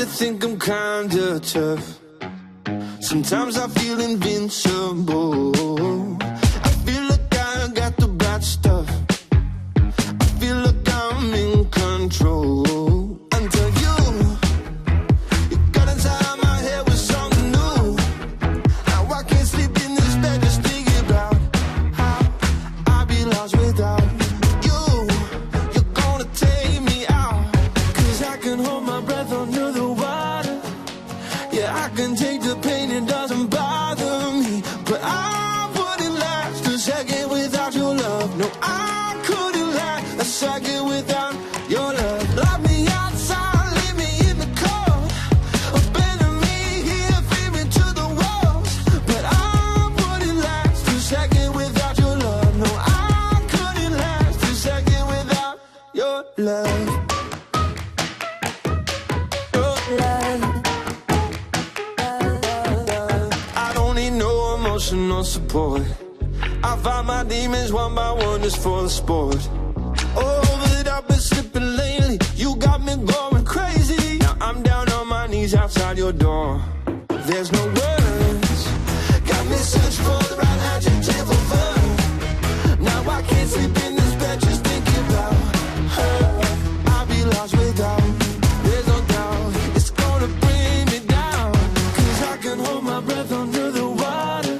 to think I'm kinda tough. Sometimes I feel invincible. I feel like I got the bad stuff. I feel like I'm in control. Until you got inside my head with something new. Now I can't sleep in this bed just thinking about how I'd be lost without you. You're gonna take me out, 'cause I can hold my breath under the water. Yeah, I can take the pain, it doesn't bother me. But I wouldn't last a second without your love. No, I couldn't last a second without your love. Lock me outside, leave me in the cold. Abandon me here, feed me to the walls. But I wouldn't last a second without your love. No, I couldn't last a second without your love. Your love. Emotional support. I find my demons one by one just for the sport. Oh, but I've been slipping lately. You got me going crazy. Now I'm down on my knees outside your door. There's no words. Got me searching for the right adjective for fun. Now I can't sleep in this bed just thinking about her. I'll be lost without. There's no doubt it's gonna bring me down, 'cause I can hold my breath under the water.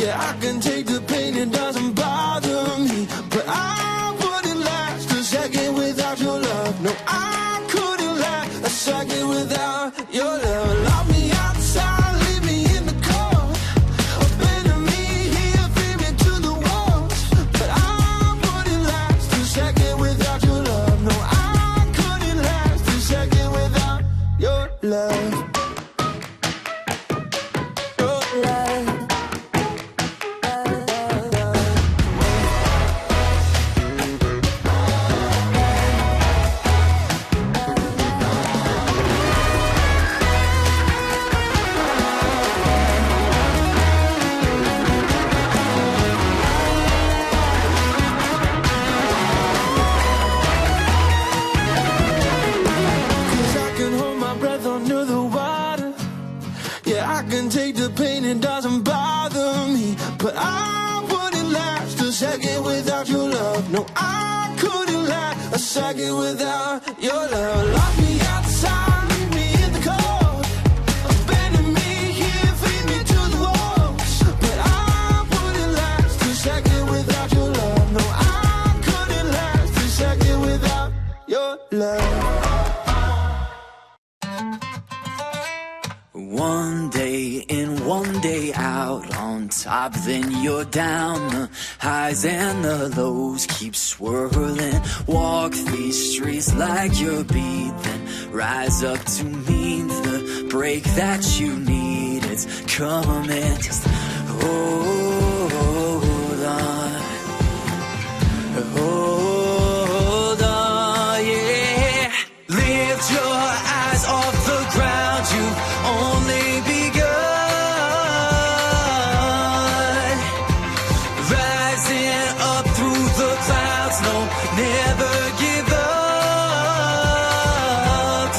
Yeah, I can take the pain, it doesn't bother me. But I wouldn't last a second without your love. No, I couldn't last a second without your love. Lock me outside, leave me in the cold. Abandon me here, feed me to the walls. But I wouldn't last a second without your love. No, I couldn't last a second without your love. Your love. I can take the pain, it doesn't bother me. But I wouldn't last a second without your love. No, I couldn't last a second without your love. Lock me outside, leave me in the cold. Abandon me here, feed me to the walls. But I wouldn't last a second without your love. No, I couldn't last a second without your love. One day in, one day out, on top then you're down. The highs and the lows keep swirling. Walk these streets like you're beat, then rise up to meet the break that you need. It's coming, just hold on. Hold on, yeah. Lift your eyes off the ground, you've only begun. Rising up through the clouds, no, never give up.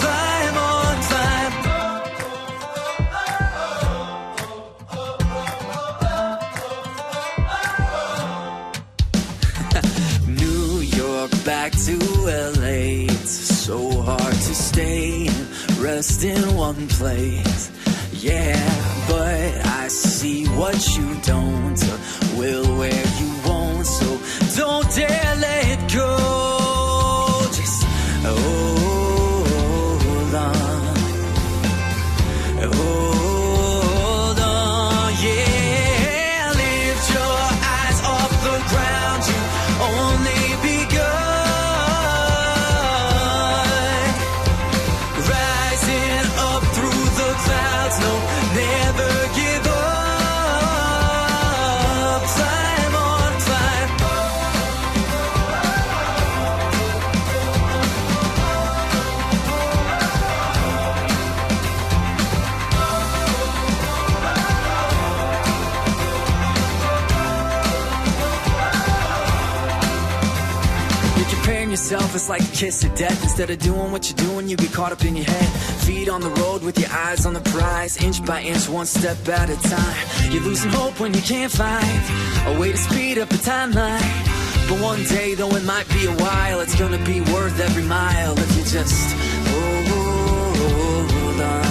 Climb on, climb. New York back to LA, it's so hard to stay and rest in one place. Yeah, but I see what you don't, will where you won't. So don't dare let go. Just hold on. Hold on, yeah. Lift your eyes off the ground, you only begun. Rising up through the clouds, no, never give up. Climb on. Loving yourself is like a kiss of death. Instead of doing what you're doing, you get caught up in your head. Feet on the road with your eyes on the prize. Inch by inch, one step at a time. You're losing hope when you can't find a way to speed up the timeline. But one day, though it might be a while, it's gonna be worth every mile if you just hold on. Hold on.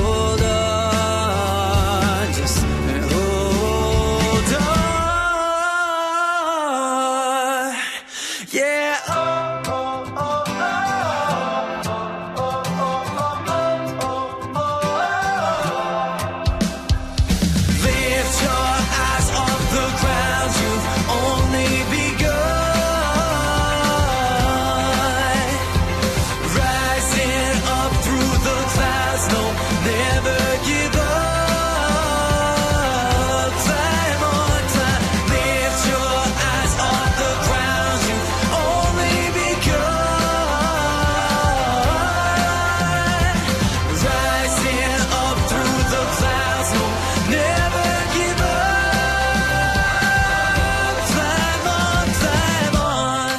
Hold on. Just hold on. Yeah. Lift your eyes off the ground, you've only begun. Rising up through the clouds, no, never give up. Climb on, climb. Lift your eyes off the ground, you've only begun. Rising up through the clouds, no, never give up. Climb on, climb on.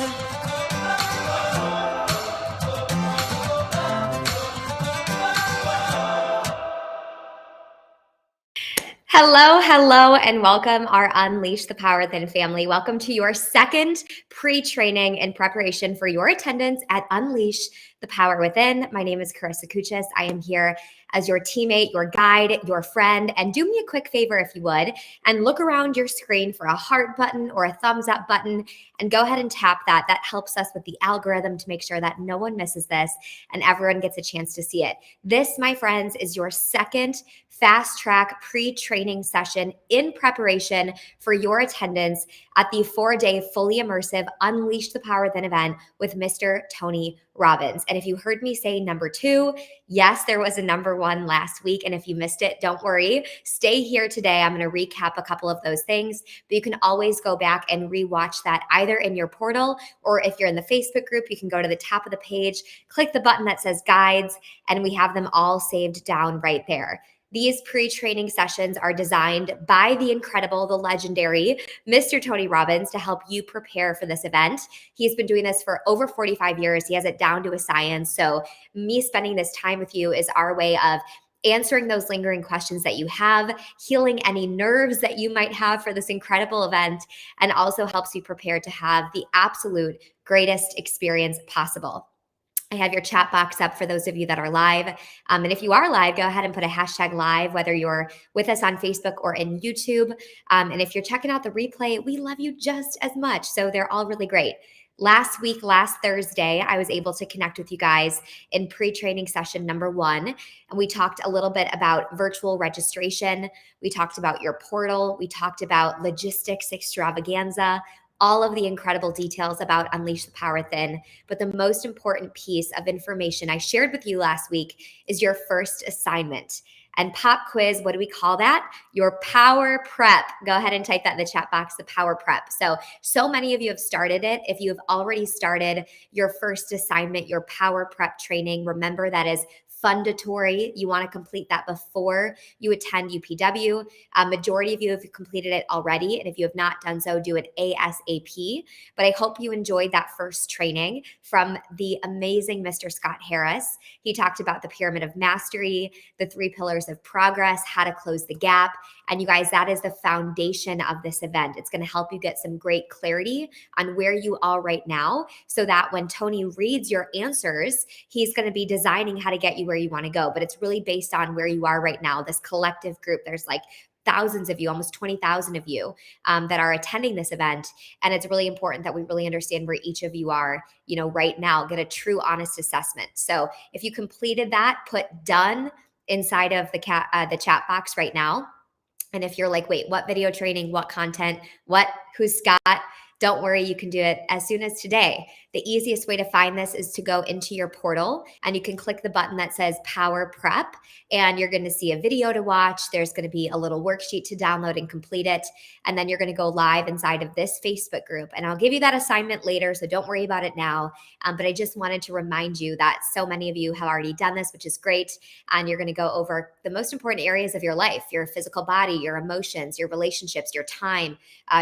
Hello, and welcome our Unleash the Power Within family. Welcome to your second pre-training in preparation for your attendance at Unleash the Power Within. My name is Carissa Kuchis. I am here as your teammate, your guide, your friend, and do me a quick favor if you would, and look around your screen for a heart button or a thumbs up button, and go ahead and tap that. That helps us with the algorithm to make sure that no one misses this and everyone gets a chance to see it. This, my friends, is your second fast track pre-training session in preparation for your attendance at the 4-day fully immersive Unleash the Power Within event with Mr. Tony Robbins. And if you heard me say number 2, yes, there was a number 1 last week. And if you missed it, don't worry. Stay here today. I'm going to recap a couple of those things, but you can always go back and rewatch that either in your portal, or if you're in the Facebook group, you can go to the top of the page, click the button that says guides, and we have them all saved down right there. These pre-training sessions are designed by the incredible, the legendary Mr. Tony Robbins to help you prepare for this event. He's been doing this for over 45 years. He has it down to a science. So me spending this time with you is our way of answering those lingering questions that you have, healing any nerves that you might have for this incredible event, and also helps you prepare to have the absolute greatest experience possible. I have your chat box up for those of you that are live. And if you are live, go ahead and put a hashtag live, whether you're with us on Facebook or in YouTube. And if you're checking out the replay, we love you just as much. So they're all really great. Last week, last Thursday, I was able to connect with you guys in pre-training session number 1. And we talked a little bit about virtual registration. We talked about your portal. We talked about logistics extravaganza, all of the incredible details about Unleash the Power Within. But the most important piece of information I shared with you last week is your first assignment. And pop quiz, what do we call that? Your power prep. Go ahead and type that in the chat box, the power prep. So many of you have started it. If you have already started your first assignment, your power prep training, remember that is fundatory. You want to complete that before you attend UPW. Majority of you have completed it already. And if you have not done so, do it ASAP. But I hope you enjoyed that first training from the amazing Mr. Scott Harris. He talked about the pyramid of mastery, the 3 pillars of progress, how to close the gap. And you guys, that is the foundation of this event. It's going to help you get some great clarity on where you are right now, so that when Tony reads your answers, he's going to be designing how to get you where you want to go. But it's really based on where you are right now. This collective group, there's like thousands of you, almost 20,000 of you that are attending this event. And it's really important that we really understand where each of you are, right now, get a true honest assessment. So if you completed that, put done inside of the chat box right now. And if you're like, wait, what video training, what content, who's Scott? Don't worry, you can do it as soon as today. The easiest way to find this is to go into your portal and you can click the button that says Power Prep, and you're going to see a video to watch. There's going to be a little worksheet to download and complete it. And then you're going to go live inside of this Facebook group. And I'll give you that assignment later, so don't worry about it now. But I just wanted to remind you that so many of you have already done this, which is great. And you're going to go over the most important areas of your life: your physical body, your emotions, your relationships, your time,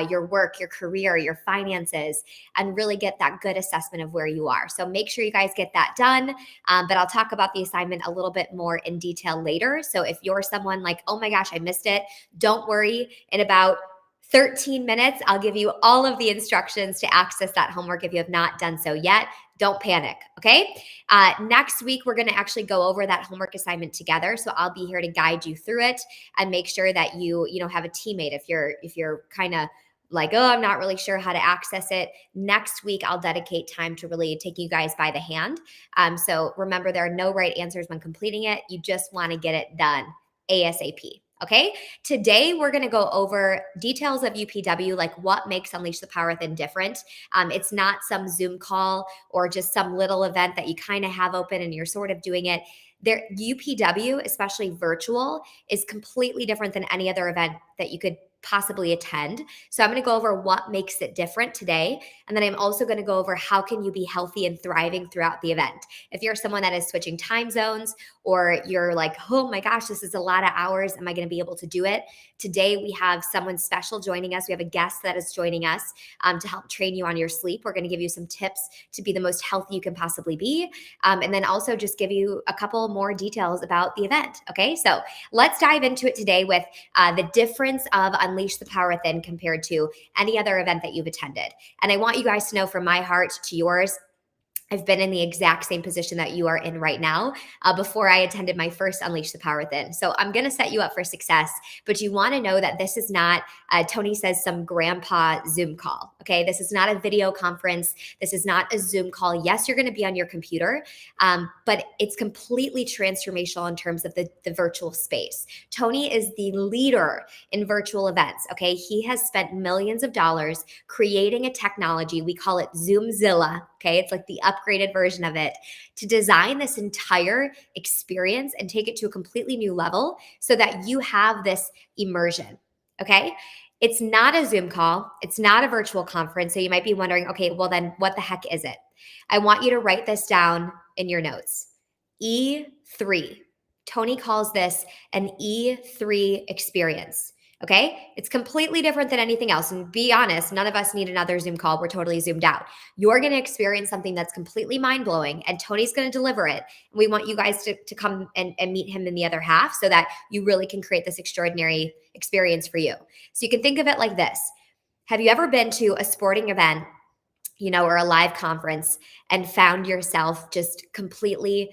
your work, your career, your finances, and really get that good assessment of where you are. So make sure you guys get that done. But I'll talk about the assignment a little bit more in detail later. So if you're someone like, oh my gosh, I missed it, don't worry. In about 13 minutes, I'll give you all of the instructions to access that homework if you have not done so yet. Don't panic, okay? Next week, we're going to actually go over that homework assignment together. So I'll be here to guide you through it and make sure that you have a teammate. If you're kind of like, oh, I'm not really sure how to access it, next week I'll dedicate time to really take you guys by the hand. So remember, there are no right answers when completing it. You just want to get it done ASAP. Okay, today we're going to go over details of UPW, like what makes Unleash the Power Within different. It's not some Zoom call or just some little event that you kind of have open and you're sort of doing it. There, UPW, especially virtual, is completely different than any other event that you could possibly attend. So I'm going to go over what makes it different today. And then I'm also going to go over how can you be healthy and thriving throughout the event. If you're someone that is switching time zones, or you're like, oh my gosh, this is a lot of hours, am I going to be able to do it? Today we have someone special joining us. We have a guest that is joining us to help train you on your sleep. We're going to give you some tips to be the most healthy you can possibly be. And then also just give you a couple more details about the event. Okay, so let's dive into it today with the difference of Unleash the Power Within compared to any other event that you've attended. And I want you guys to know, from my heart to yours, I've been in the exact same position that you are in right now before I attended my first Unleash the Power Within. So I'm going to set you up for success, but you want to know that this is not, Tony says, some grandpa Zoom call. Okay, this is not a video conference. This is not a Zoom call. Yes, you're going to be on your computer, but it's completely transformational in terms of the virtual space. Tony is the leader in virtual events. Okay, he has spent millions of dollars creating a technology. We call it Zoomzilla. Okay, it's like the upgraded version of it, to design this entire experience and take it to a completely new level so that you have this immersion. Okay, it's not a Zoom call. It's not a virtual conference. So you might be wondering, okay, well then what the heck is it? I want you to write this down in your notes. E3. Tony calls this an E3 experience. Okay, it's completely different than anything else. And be honest, none of us need another Zoom call. We're totally zoomed out. You're going to experience something that's completely mind-blowing, and Tony's going to deliver it. And we want you guys to come and meet him in the other half so that you really can create this extraordinary experience for you. So you can think of it like this. Have you ever been to a sporting event, or a live conference, and found yourself just completely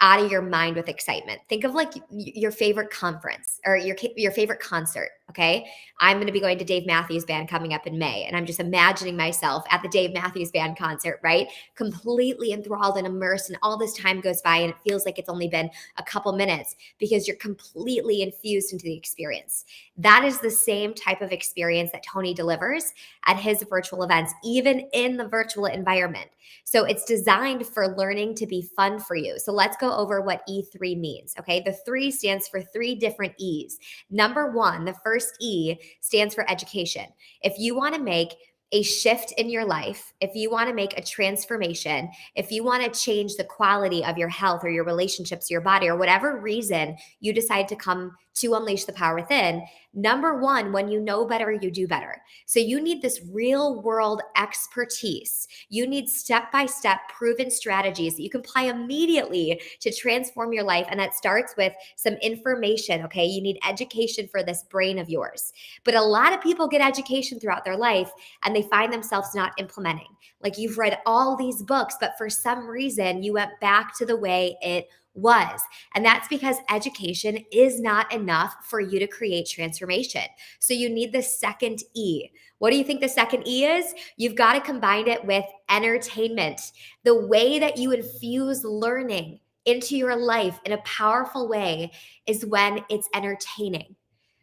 out of your mind with excitement? Think of like your favorite conference or your favorite concert. Okay, I'm going to be going to Dave Matthews Band coming up in May, and I'm just imagining myself at the Dave Matthews Band concert, right? Completely enthralled and immersed, and all this time goes by and it feels like it's only been a couple minutes because you're completely infused into the experience. That is the same type of experience that Tony delivers at his virtual events, even in the virtual environment. So it's designed for learning to be fun for you. So let's go over what E3 means. Okay, the 3 stands for 3 different E's. Number 1, the first E stands for education. If you want to make a shift in your life, if you want to make a transformation, if you want to change the quality of your health or your relationships, your body, or whatever reason you decide to come to Unleash the Power Within, number 1, when you know better, you do better. So you need this real world expertise. You need step-by-step proven strategies that you can apply immediately to transform your life. And that starts with some information, okay? You need education for this brain of yours. But a lot of people get education throughout their life and they find themselves not implementing. Like, you've read all these books, but for some reason you went back to the way it was. And that's because education is not enough for you to create transformation. So you need the second E. What do you think the second E is? You've got to combine it with entertainment. The way that you infuse learning into your life in a powerful way is when it's entertaining.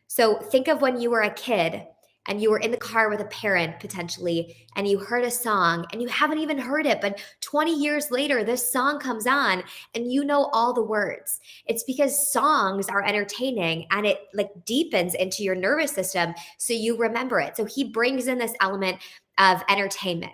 So think of when you were a kid and you were in the car with a parent potentially, and you heard a song and you haven't even heard it, but 20 years later, this song comes on and you know all the words. It's because songs are entertaining and it like deepens into your nervous system so you remember it. So he brings in this element of entertainment.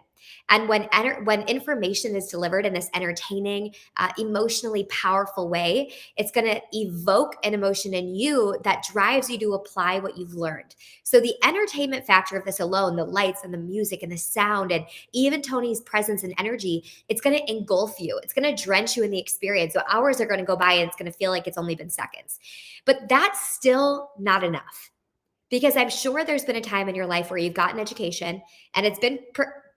And when information is delivered in this entertaining, emotionally powerful way, it's going to evoke an emotion in you that drives you to apply what you've learned. So the entertainment factor of this alone, the lights and the music and the sound, and even Tony's presence and energy, it's going to engulf you. It's going to drench you in the experience. So hours are going to go by and it's going to feel like it's only been seconds. But that's still not enough. Because I'm sure there's been a time in your life where you've gotten education and it's been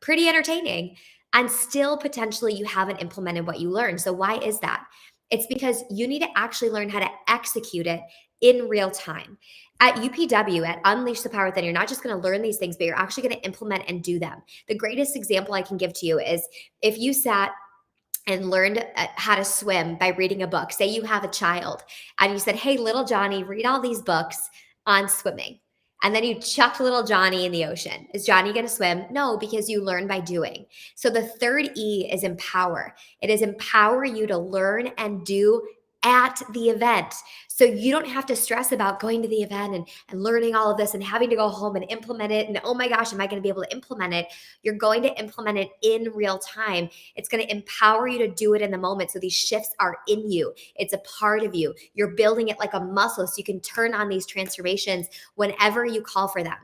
pretty entertaining, and still potentially you haven't implemented what you learned. So why is that? It's because you need to actually learn how to execute it in real time. At UPW, at Unleash the Power Within, you're not just going to learn these things, but you're actually going to implement and do them. The greatest example I can give to you is if you sat and learned how to swim by reading a book. Say you have a child and you said, hey, little Johnny, read all these books on swimming. And then you chucked little Johnny in the ocean. Is Johnny going to swim? No, because you learn by doing. So the third E is empower. It is empower you to learn and do at the event. So you don't have to stress about going to the event and learning all of this and having to go home and implement it. And oh my gosh, am I going to be able to implement it? You're going to implement it in real time. It's going to empower you to do it in the moment. So these shifts are in you. It's a part of you. You're building it like a muscle so you can turn on these transformations whenever you call for them.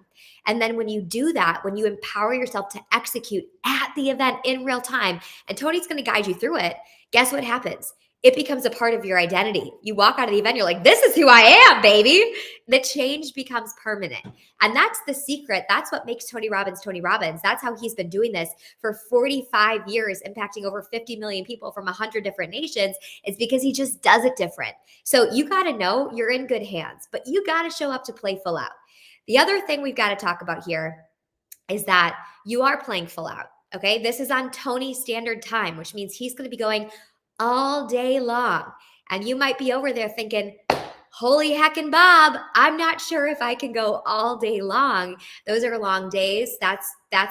And then when you do that, when you empower yourself to execute at the event in real time, and Tony's going to guide you through it, guess what happens? It becomes a part of your identity. You walk out of the event, you're like, this is who I am, baby. The change becomes permanent. And that's the secret. That's what makes Tony Robbins, Tony Robbins. That's how he's been doing this for 45 years, impacting over 50 million people from 100 different nations. It's because he just does it different. So you got to know you're in good hands, but you got to show up to play full out. The other thing we've got to talk about here is that you are playing full out. Okay. This is on Tony's standard time, which means he's going to be going all day long. And you might be over there thinking, holy heckin' Bob, I'm not sure if I can go all day long. Those are long days. That's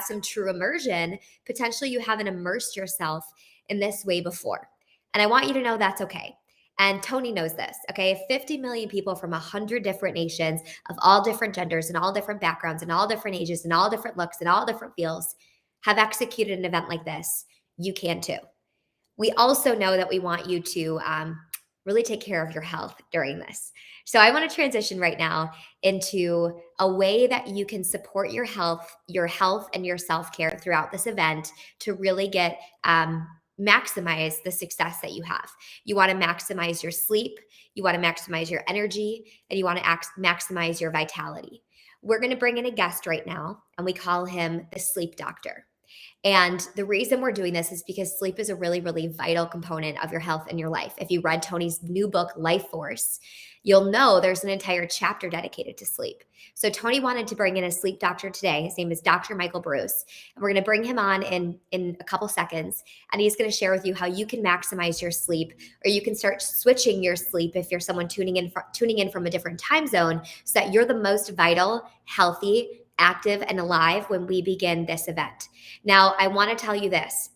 some true immersion. Potentially you haven't immersed yourself in this way before. And I want you to know that's okay. And Tony knows this, okay? If 50 million people from 100 different nations of all different genders and all different backgrounds and all different ages and all different looks and all different feels have executed an event like this, you can too. We also know that we want you to really take care of your health during this. So I want to transition right now into a way that you can support your health and your self-care throughout this event to really get maximize the success that you have. You want to maximize your sleep, you want to maximize your energy, and you want to maximize your vitality. We're going to bring in a guest right now, and we call him the sleep doctor. And the reason we're doing this is because sleep is a really, really vital component of your health and your life. If you read Tony's new book, Life Force, you'll know there's an entire chapter dedicated to sleep. So Tony wanted to bring in a sleep doctor today. His name is Dr. Michael Bruce. And we're going to bring him on in a couple seconds. And he's going to share with you how you can maximize your sleep, or you can start switching your sleep if you're someone tuning in from a different time zone, so that you're the most vital, healthy, active, and alive when we begin this event. Now, I want to tell you this.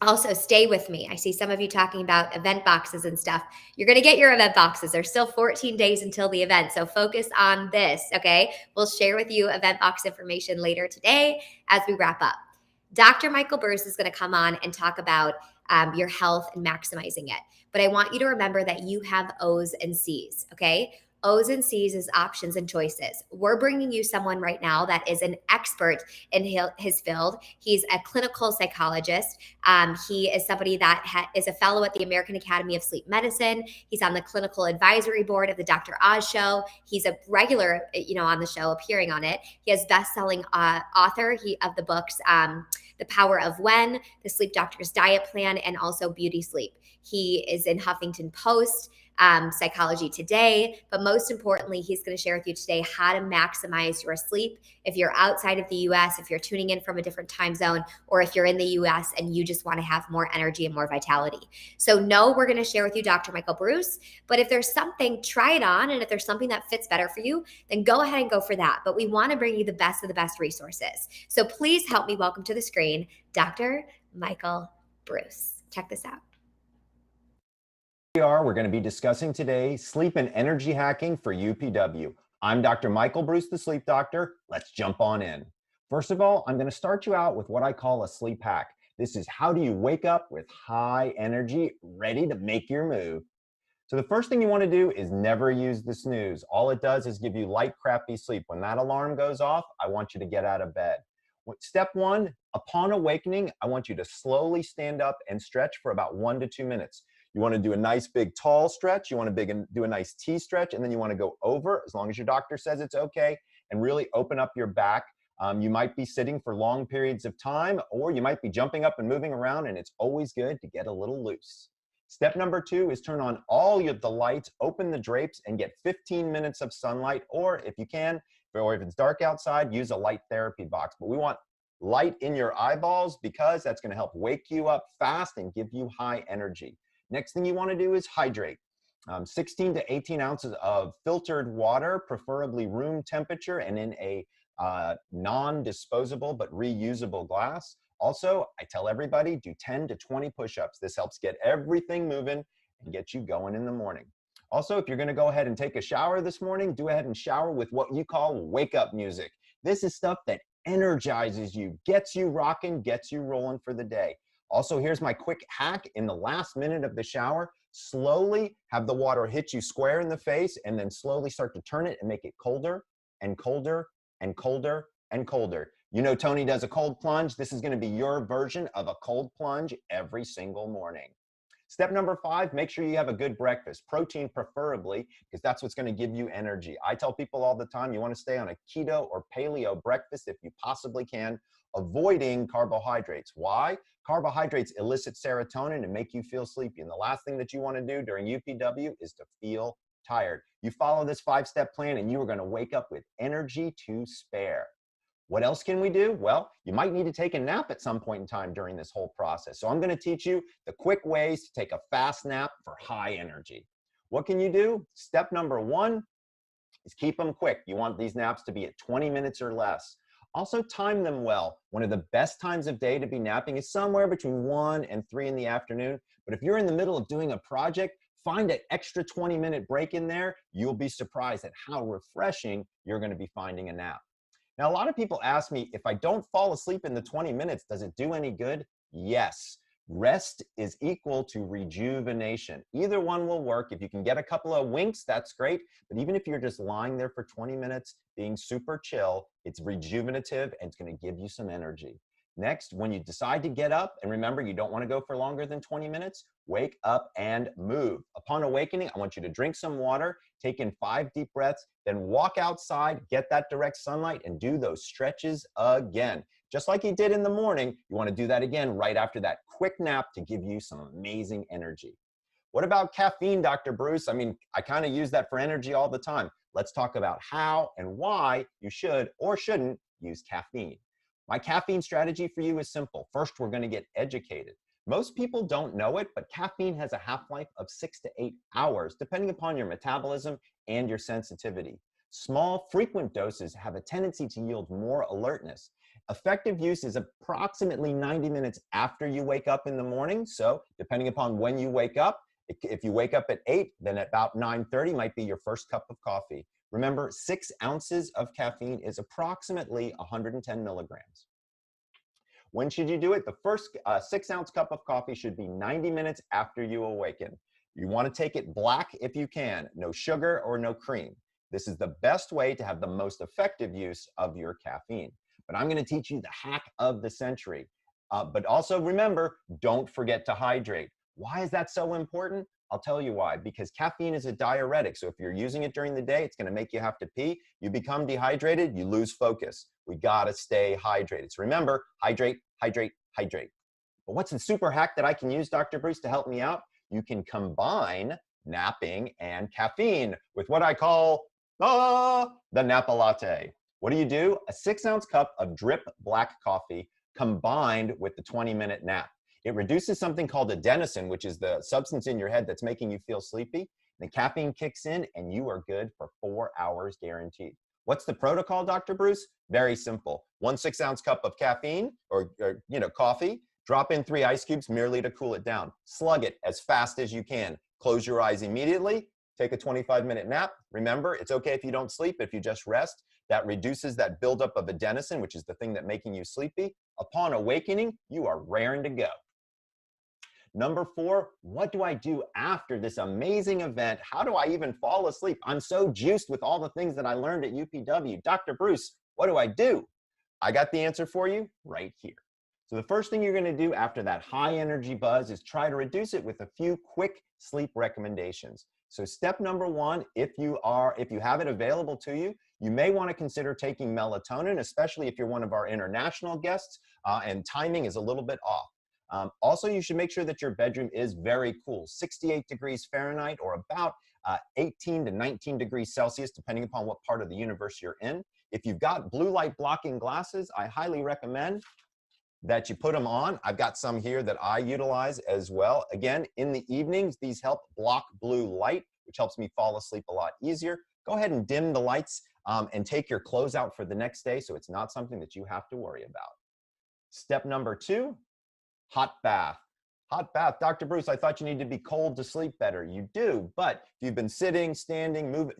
Also, stay with me. I see some of you talking about event boxes and stuff. You're going to get your event boxes. There's still 14 days until the event, so focus on this, okay? We'll share with you event box information later today as we wrap up. Dr. Michael Bruce is going to come on and talk about your health and maximizing it. But I want you to remember that you have O's and C's, okay? O's and C's is options and choices. We're bringing you someone right now that is an expert in his field. He's a clinical psychologist. He is somebody that is a fellow at the American Academy of Sleep Medicine. He's on the clinical advisory board of the Dr. Oz Show. He's a regular, on the show, appearing on it. He is best-selling author of the books, The Power of When, The Sleep Doctor's Diet Plan, and also Beauty Sleep. He is in Huffington Post. Psychology Today, but most importantly, he's going to share with you today how to maximize your sleep. If you're outside of the US, if you're tuning in from a different time zone, or if you're in the US and you just want to have more energy and more vitality. So no, we're going to share with you Dr. Michael Bruce, but if there's something, try it on. And if there's something that fits better for you, then go ahead and go for that. But we want to bring you the best of the best resources. So please help me welcome to the screen, Dr. Michael Bruce. Check this out. We're going to be discussing today sleep and energy hacking for UPW. I'm Dr. Michael Bruce, the sleep doctor. Let's jump on in. First of all, I'm going to start you out with what I call a sleep hack. This is how do you wake up with high energy, ready to make your move. So the first thing you want to do is never use the snooze. All it does is give you light, crappy sleep. When that alarm goes off, I want you to get out of bed. Step one, upon awakening, I want you to slowly stand up and stretch for about 1 to 2 minutes. You want to do a nice big tall stretch. You want to do a nice T stretch, and then you want to go over, as long as your doctor says it's okay, and really open up your back. You might be sitting for long periods of time, or you might be jumping up and moving around, and it's always good to get a little loose. Step number 2 is turn on all the lights, open the drapes, and get 15 minutes of sunlight, or if you can, or if it's dark outside, use a light therapy box. But we want light in your eyeballs because that's going to help wake you up fast and give you high energy. Next thing you want to do is hydrate. 16 to 18 ounces of filtered water, preferably room temperature and in a non-disposable but reusable glass. Also, I tell everybody, do 10 to 20 push-ups. This helps get everything moving and get you going in the morning. Also, if you're going to go ahead and take a shower this morning, do ahead and shower with what you call wake-up music. This is stuff that energizes you, gets you rocking, gets you rolling for the day. Also, here's my quick hack. In the last minute of the shower, slowly have the water hit you square in the face and then slowly start to turn it and make it colder and colder and colder and colder. You know Tony does a cold plunge. This is going to be your version of a cold plunge every single morning. Step number 5, make sure you have a good breakfast. Protein preferably, because that's what's going to give you energy. I tell people all the time, you want to stay on a keto or paleo breakfast if you possibly can, avoiding carbohydrates. Why? Carbohydrates elicit serotonin and make you feel sleepy. And the last thing that you want to do during UPW is to feel tired. You follow this 5-step plan and you are going to wake up with energy to spare. What else can we do? Well, you might need to take a nap at some point in time during this whole process. So I'm going to teach you the quick ways to take a fast nap for high energy. What can you do? Step number 1 is keep them quick. You want these naps to be at 20 minutes or less. Also time them well. One of the best times of day to be napping is somewhere between 1 and 3 in the afternoon. But if you're in the middle of doing a project, find an extra 20-minute break in there. You'll be surprised at how refreshing you're going to be finding a nap. Now, a lot of people ask me, if I don't fall asleep in the 20 minutes, does it do any good? Yes. Rest is equal to rejuvenation. Either one will work. If you can get a couple of winks, that's great. But even if you're just lying there for 20 minutes, being super chill, it's rejuvenative and it's going to give you some energy. Next, when you decide to get up, and remember, you don't want to go for longer than 20 minutes, wake up and move. Upon awakening, I want you to drink some water, take in 5 deep breaths, then walk outside, get that direct sunlight, and do those stretches again. Just like you did in the morning, you want to do that again right after that quick nap to give you some amazing energy. What about caffeine, Dr. Bruce? I mean, I kind of use that for energy all the time. Let's talk about how and why you should or shouldn't use caffeine. My caffeine strategy for you is simple. First, we're going to get educated. Most people don't know it, but caffeine has a half-life of 6 to 8 hours, depending upon your metabolism and your sensitivity. Small, frequent doses have a tendency to yield more alertness. Effective use is approximately 90 minutes after you wake up in the morning. So depending upon when you wake up, if you wake up at 8, then at about 9:30 might be your first cup of coffee. Remember, 6 ounces of caffeine is approximately 110 milligrams. When should you do it? The first 6-ounce cup of coffee should be 90 minutes after you awaken. You want to take it black if you can, no sugar or no cream. This is the best way to have the most effective use of your caffeine. But I'm going to teach you the hack of the century. But also remember, don't forget to hydrate. Why is that so important? I'll tell you why. Because caffeine is a diuretic. So if you're using it during the day, it's going to make you have to pee. You become dehydrated, you lose focus. We got to stay hydrated. So remember, hydrate, hydrate, hydrate. But what's the super hack that I can use, Dr. Bruce, to help me out? You can combine napping, and caffeine with what I call the Napa Latte. What do? A 6-ounce cup of drip black coffee combined with the 20-minute nap. It reduces something called adenosine, which is the substance in your head that's making you feel sleepy. The caffeine kicks in and you are good for 4 hours guaranteed. What's the protocol, Dr. Bruce? Very simple. 1 6-ounce cup of caffeine or coffee. Drop in 3 ice cubes merely to cool it down. Slug it as fast as you can. Close your eyes immediately. Take a 25-minute nap. Remember, it's okay if you don't sleep, if you just rest. That reduces that buildup of adenosine, which is the thing that's making you sleepy. Upon awakening, you are raring to go. Number 4, what do I do after this amazing event? How do I even fall asleep? I'm so juiced with all the things that I learned at UPW. Dr. Bruce, what do I do? I got the answer for you right here. So the first thing you're going to do after that high energy buzz is try to reduce it with a few quick sleep recommendations. So step number 1, if you have it available to you, you may want to consider taking melatonin, especially if you're one of our international guests and timing is a little bit off. Also, you should make sure that your bedroom is very cool, 68 degrees Fahrenheit or about 18 to 19 degrees Celsius, depending upon what part of the universe you're in. If you've got blue light blocking glasses, I highly recommend that you put them on. I've got some here that I utilize as well. Again, in the evenings, these help block blue light, which helps me fall asleep a lot easier. Go ahead and dim the lights and take your clothes out for the next day so it's not something that you have to worry about. Step number 2, hot bath. Hot bath. Dr. Bruce, I thought you need to be cold to sleep better. You do, but if you've been sitting, standing, moving,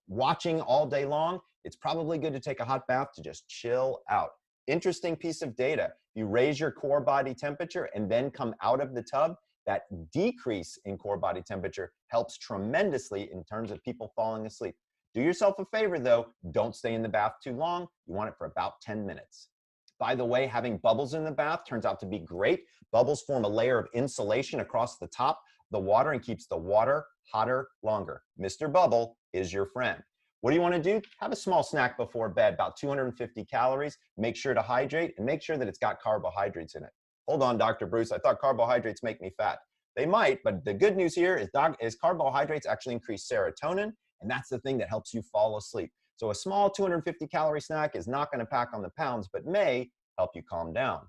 watching all day long, it's probably good to take a hot bath to just chill out. Interesting piece of data. You raise your core body temperature and then come out of the tub. That decrease in core body temperature helps tremendously in terms of people falling asleep. Do yourself a favor though, don't stay in the bath too long. You want it for about 10 minutes. By the way, having bubbles in the bath turns out to be great. Bubbles form a layer of insulation across the top of the water and keeps the water hotter longer. Mr. Bubble is your friend. What do you want to do? Have a small snack before bed, about 250 calories. Make sure to hydrate and make sure that it's got carbohydrates in it. Hold on, Dr. Bruce, I thought carbohydrates make me fat. They might, but the good news here is carbohydrates actually increase serotonin, and that's the thing that helps you fall asleep. So a small 250 calorie snack is not going to pack on the pounds, but may help you calm down.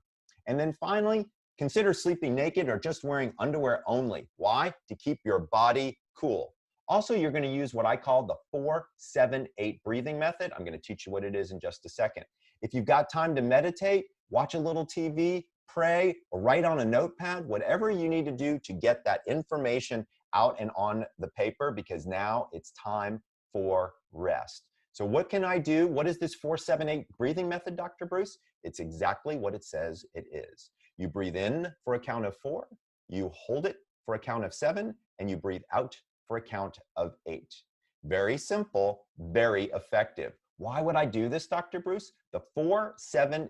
And then finally, consider sleeping naked or just wearing underwear only. Why? To keep your body cool. Also, you're going to use what I call the 4-7-8 breathing method. I'm going to teach you what it is in just a second. If you've got time to meditate, watch a little TV, pray, or write on a notepad, whatever you need to do to get that information out and on the paper, because now it's time for rest. So what can I do? What is this 4-7-8 breathing method, Dr. Bruce? It's exactly what it says it is. You breathe in for a count of 4, you hold it for a count of 7, and you breathe out for a count of 8. Very simple, very effective. Why would I do this, Dr. Bruce? The 4-7-8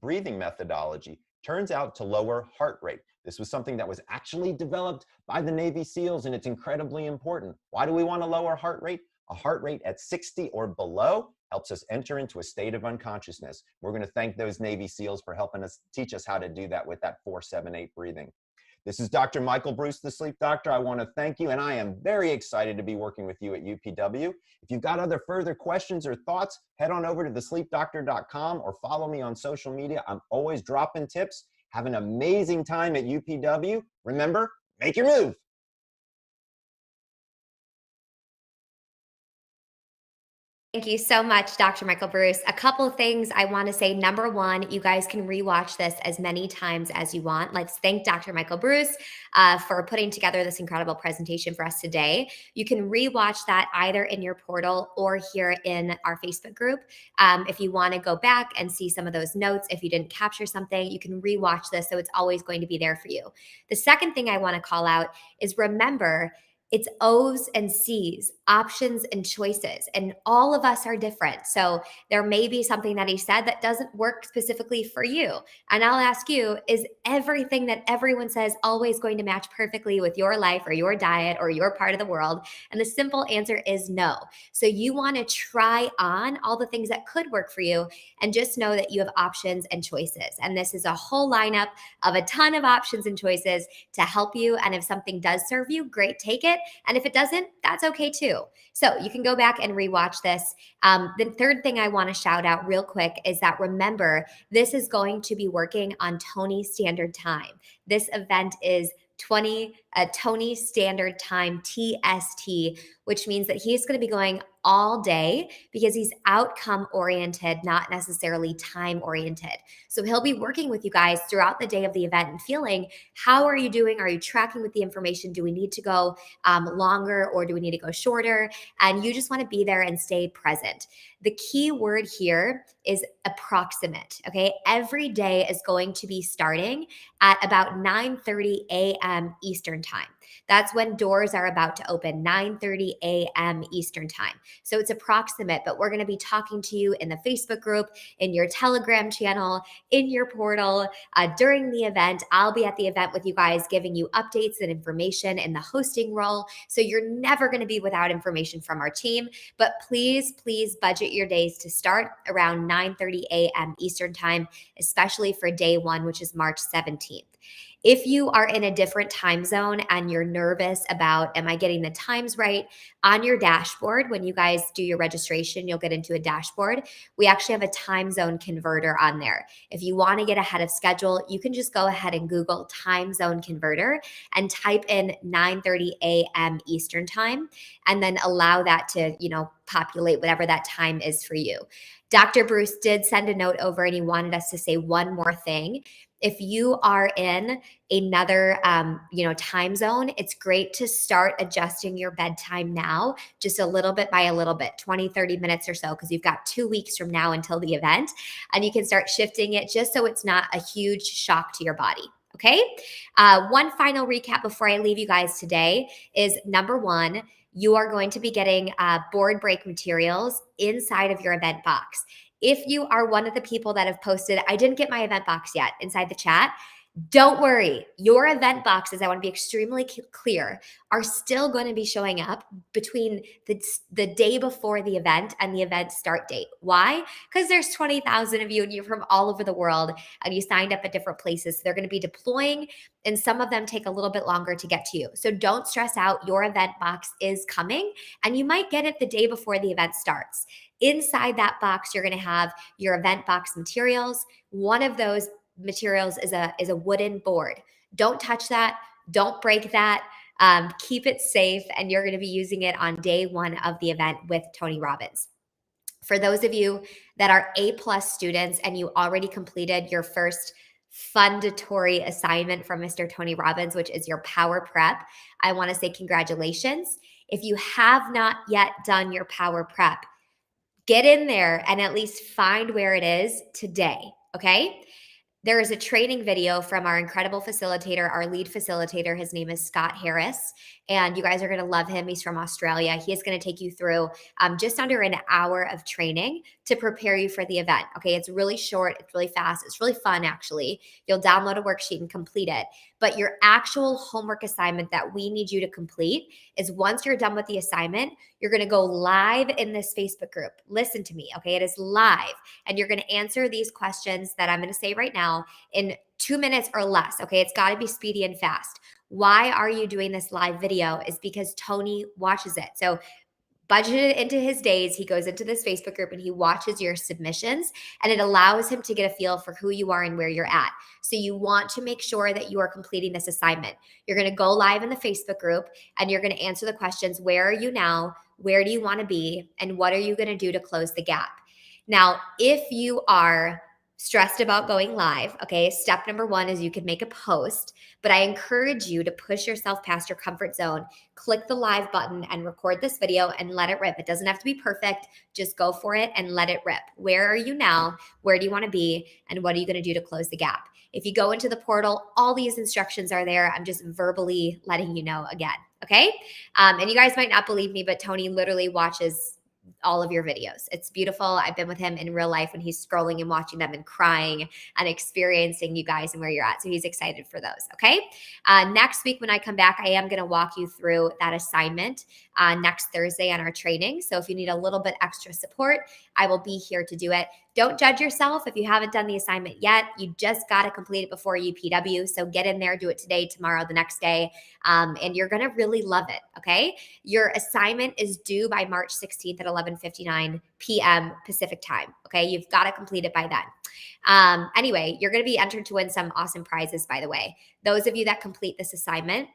breathing methodology turns out to lower heart rate. This was something that was actually developed by the Navy SEALs, and it's incredibly important. Why do we want to lower heart rate? A heart rate at 60 or below helps us enter into a state of unconsciousness. We're going to thank those Navy SEALs for helping us teach us how to do that with that 4-7-8 breathing. This is Dr. Michael Bruce, the Sleep Doctor. I want to thank you, and I am very excited to be working with you at UPW. If you've got other further questions or thoughts, head on over to thesleepdoctor.com or follow me on social media. I'm always dropping tips. Have an amazing time at UPW. Remember, make your move. Thank you so much, Dr. Michael Bruce. A couple of things I want to say. Number 1, you guys can rewatch this as many times as you want. Let's thank Dr. Michael Bruce for putting together this incredible presentation for us today. You can rewatch that either in your portal or here in our Facebook group. If you want to go back and see some of those notes, if you didn't capture something, you can rewatch this, so it's always going to be there for you. The second thing I want to call out is remember, it's O's and C's, options and choices. And all of us are different. So there may be something that he said that doesn't work specifically for you. And I'll ask you, is everything that everyone says always going to match perfectly with your life or your diet or your part of the world? And the simple answer is no. So you want to try on all the things that could work for you and just know that you have options and choices. And this is a whole lineup of a ton of options and choices to help you. And if something does serve you, great, take it. it. And if it doesn't, that's okay too. So you can go back and rewatch this. The third thing I want to shout out real quick is that remember, this is going to be working on Tony Standard Time. This event is Tony Standard Time, TST, which means that he's going to be going all day because he's outcome oriented, not necessarily time oriented. So he'll be working with you guys throughout the day of the event and feeling, how are you doing? Are you tracking with the information? Do we need to go longer or do we need to go shorter? And you just want to be there and stay present. The key word here is approximate, okay? Every day is going to be starting at about 9:30 a.m. Eastern Time. That's when doors are about to open, 9:30 a.m. Eastern Time. So it's approximate, but we're going to be talking to you in the Facebook group, in your Telegram channel, in your portal. During the event, I'll be at the event with you guys giving you updates and information in the hosting role. So you're never going to be without information from our team, but please budget your days to start around 9:30 a.m. Eastern Time, especially for day one, which is March 17th. If you are in a different time zone and you're nervous about, am I getting the times right? On your dashboard, when you guys do your registration, you'll get into a dashboard. We actually have a time zone converter on there. If you want to get ahead of schedule, you can just go ahead and Google time zone converter and type in 9:30 a.m. Eastern Time, and then allow that to, populate whatever that time is for you. Dr. Bruce did send a note over and he wanted us to say one more thing. If you are in another, time zone, it's great to start adjusting your bedtime now, just a little bit by a little bit, 20, 30 minutes or so, because you've got 2 weeks from now until the event, and you can start shifting it just so it's not a huge shock to your body. Okay. One final recap before I leave you guys today is number one, you are going to be getting board break materials inside of your event box. If you are one of the people that have posted, I didn't get my event box yet inside the chat, don't worry. Your event boxes, I want to be extremely clear, are still going to be showing up between the day before the event and the event start date. Why? Because there's 20,000 of you and you're from all over the world and you signed up at different places. So they're going to be deploying and some of them take a little bit longer to get to you. So don't stress out. Your event box is coming and you might get it the day before the event starts. Inside that box, you're going to have your event box materials. One of those materials is a wooden board. Don't touch that. Don't break that. Keep it safe, and you're going to be using it on day one of the event with Tony Robbins. For those of you that are A+ students and you already completed your first fundatory assignment from Mr. Tony Robbins, which is your power prep, I want to say congratulations. If you have not yet done your power prep, get in there and at least find where it is today, okay? There is a training video from our incredible facilitator, our lead facilitator. His name is Scott Harris, and you guys are going to love him. He's from Australia. He is going to take you through just under an hour of training to prepare you for the event. Okay, it's really short. It's really fast. It's really fun, actually. You'll download a worksheet and complete it. But your actual homework assignment that we need you to complete is once you're done with the assignment, you're going to go live in this Facebook group. Listen to me, okay? It is live, and you're going to answer these questions that I'm going to say right now in 2 minutes or less, okay? It's got to be speedy and fast. Why are you doing this live video? Is because Tony watches it. So budget it into his days. He goes into this Facebook group and he watches your submissions, and it allows him to get a feel for who you are and where you're at. So you want to make sure that you are completing this assignment. You're going to go live in the Facebook group and you're going to answer the questions. Where are you now? Where do you want to be? And what are you going to do to close the gap? Now, if you are stressed about going live, okay, step number one is you can make a post, but I encourage you to push yourself past your comfort zone. Click the live button and record this video and let it rip. It doesn't have to be perfect. Just go for it and let it rip. Where are you now? Where do you want to be? And what are you going to do to close the gap? If you go into the portal, all these instructions are there. I'm just verbally letting you know again, okay? And you guys might not believe me, but Tony literally watches all of your videos. It's beautiful. I've been with him in real life when he's scrolling and watching them and crying and experiencing you guys and where you're at. So he's excited for those. Okay. Next week, when I come back, I am going to walk you through that assignment next Thursday on our training. So if you need a little bit extra support, I will be here to do it. Don't judge yourself if you haven't done the assignment yet. You just got to complete it before UPW. So get in there, do it today, tomorrow, the next day, and you're going to really love it, okay? Your assignment is due by March 16th at 11:59 p.m. Pacific time, okay? You've got to complete it by then. Anyway, you're going to be entered to win some awesome prizes, by the way. Those of you that complete this assignment,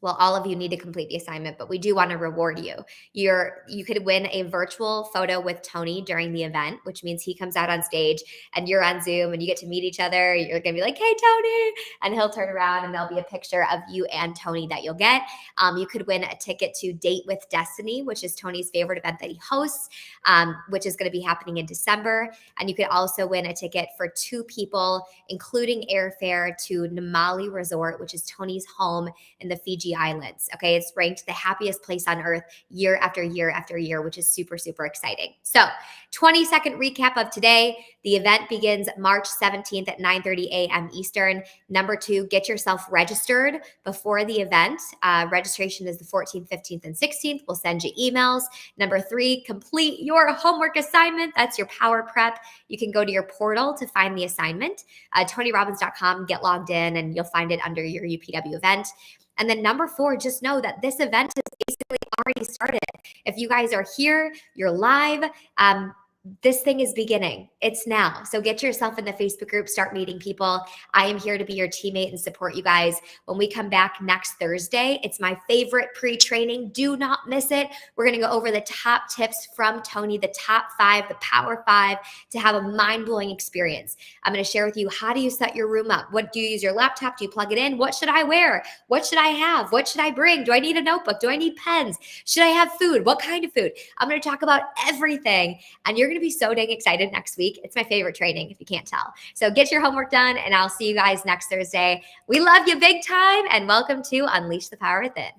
well, all of you need to complete the assignment, but we do want to reward you. You could win a virtual photo with Tony during the event, which means he comes out on stage and you're on Zoom and you get to meet each other. You're going to be like, "Hey, Tony," and he'll turn around and there'll be a picture of you and Tony that you'll get. You could win a ticket to Date with Destiny, which is Tony's favorite event that he hosts, which is going to be happening in December. And you could also win a ticket for 2 people, including airfare to Namali Resort, which is Tony's home in the Fiji Islands. Okay, it's ranked the happiest place on earth year after year after year, which is super, super exciting. So 20-second recap of today. The event begins March 17th at 9:30 a.m. Eastern. Number 2, get yourself registered before the event. Registration is the 14th, 15th, and 16th. We'll send you emails. Number 3, complete your homework assignment. That's your power prep. You can go to your portal to find the assignment, TonyRobbins.com, get logged in, and you'll find it under your UPW event. And then number 4, just know that this event has basically already started. If you guys are here, you're live, this thing is beginning. It's now. So get yourself in the Facebook group, start meeting people. I am here to be your teammate and support you guys. When we come back next Thursday, it's my favorite pre-training. Do not miss it. We're going to go over the top tips from Tony, the top 5, the power 5, to have a mind-blowing experience. I'm going to share with you, how do you set your room up? What do you use your laptop? Do you plug it in? What should I wear? What should I have? What should I bring? Do I need a notebook? Do I need pens? Should I have food? What kind of food? I'm going to talk about everything, and you're going to be so dang excited next week. It's my favorite training, if you can't tell. So get your homework done, and I'll see you guys next Thursday. We love you big time, and welcome to Unleash the Power Within.